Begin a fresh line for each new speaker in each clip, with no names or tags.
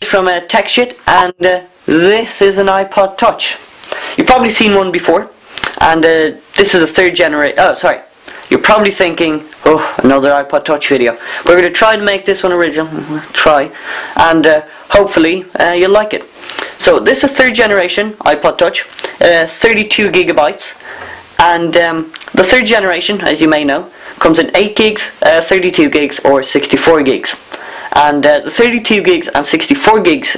From Tech Shit, and this is an iPod Touch. You've probably seen one before, and this is a third generation. Oh, sorry. You're probably thinking, oh, another iPod Touch video. We're going to try to make this one original. Try, and hopefully you'll like it. So this is third generation iPod Touch, 32 gigabytes, and the third generation, as you may know, comes in 8 gigs, 32 gigs, or 64 gigs. And the 32 gigs and 64 gigs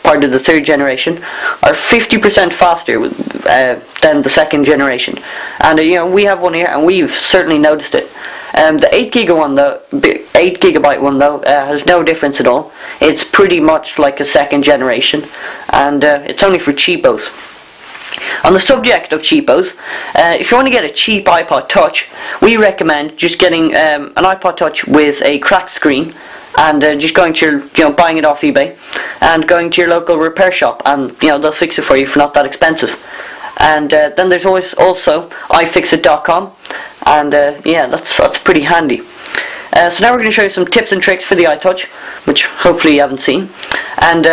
part of the third generation are 50% faster than the second generation. And you know, we have one here, and we've certainly noticed it. The 8 gigabyte one though has no difference at all. It's pretty much like a second generation, and it's only for cheapos. On the subject of cheapos, if you want to get a cheap iPod Touch, we recommend just getting an iPod Touch with a cracked screen, and just going to your, buying it off eBay, and going to your local repair shop, and they'll fix it for you for not that expensive. And then there's always also iFixit.com, and yeah, that's pretty handy. So now we're going to show you some tips and tricks for the iTouch, which hopefully you haven't seen, and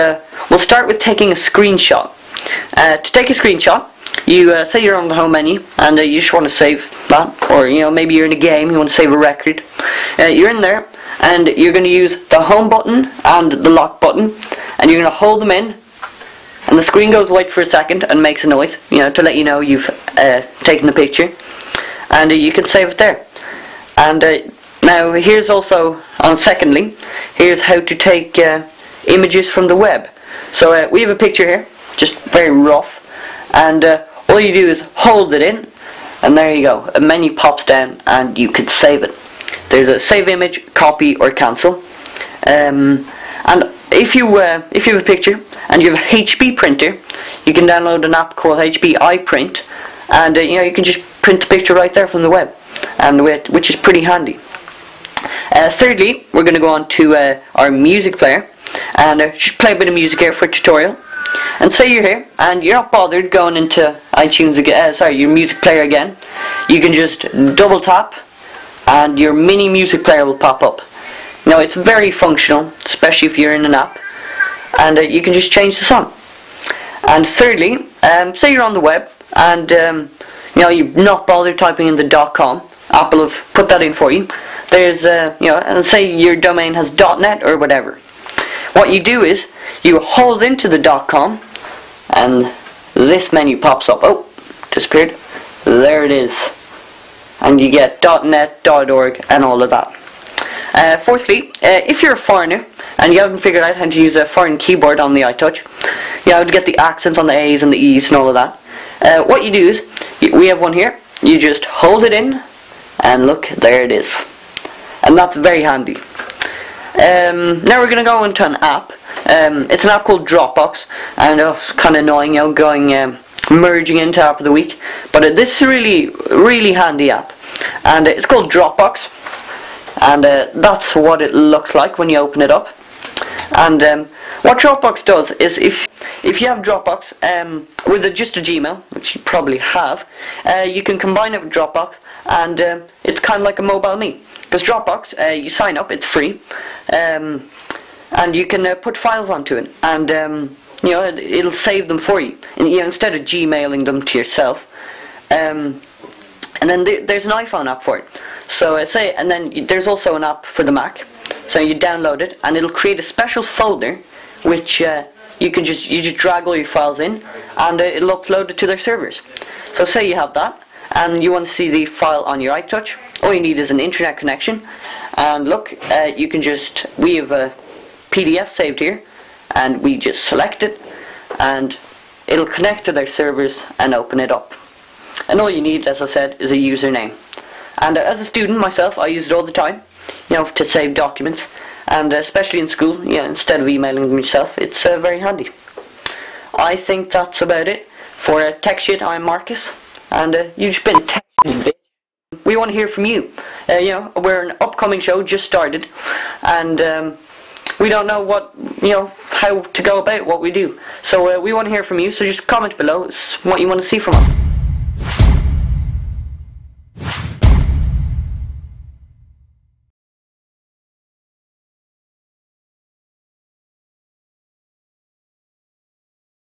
we'll start with taking a screenshot. To take a screenshot, you say you're on the home menu, and you just want to save that, or maybe you're in a game, you want to save a record. You're in there, and you're going to use the home button and the lock button, and you're going to hold them in, and the screen goes white for a second and makes a noise, to let you know you've taken the picture, and you can save it there. And now here's also, secondly, here's how to take images from the web. So we have a picture here, just very rough, and all you do is hold it in, and there you go, a menu pops down and you can save it. There's a save image, copy, or cancel. And if you have a picture and you have a HP printer, you can download an app called HP iPrint, and you can just print the picture right there from the web, and which is pretty handy. Thirdly, we're going to go on to our music player, and just play a bit of music here for a tutorial. And say you're here and you're not bothered going into iTunes again, your music player again. You can just double tap, and your mini music player will pop up. Now it's very functional, especially if you're in an app, and you can just change the song. And thirdly, say you're on the web, and you're not bothered typing in the .com. Apple have put that in for you. There's and say your domain has .net or whatever. What you do is you hold into the .com, and this menu pops up. Oh, disappeared. There it is. And you get .net, .org, and all of that. Fourthly, if you're a foreigner and you haven't figured out how to use a foreign keyboard on the iTouch, you have to get the accents on the A's and the E's and all of that. What you do is, we have one here, you just hold it in, and look, there it is. And that's very handy. Now we're going to go into an app. It's an app called Dropbox, and it's kind of annoying, merging into app of the week, but this is a really handy app, and it's called Dropbox, and that's what it looks like when you open it up. And what Dropbox does is, if you have Dropbox with just a Gmail, which you probably have, you can combine it with Dropbox, and it's kind of like a mobile me, because Dropbox, you sign up, it's free, and you can put files onto it, and it'll save them for you, instead of Gmailing them to yourself. And then there's an iPhone app for it. So and then there's also an app for the Mac. So you download it, and it'll create a special folder, which you just drag all your files in, and it'll upload it to their servers. So say you have that, and you want to see the file on your iTouch. All you need is an internet connection, and look, we have a PDF saved here, and we just select it, and it'll connect to their servers and open it up. And all you need, as I said, is a username. And as a student myself, I use it all the time, to save documents, and especially in school, instead of emailing them yourself, it's very handy. I think that's about it for Tech Shit. I'm Marcus, and you've just been tech shit. We want to hear from you. We're an upcoming show, just started, and we don't know how to go about what we do. So we want to hear from you, so just comment below what you want to see from us.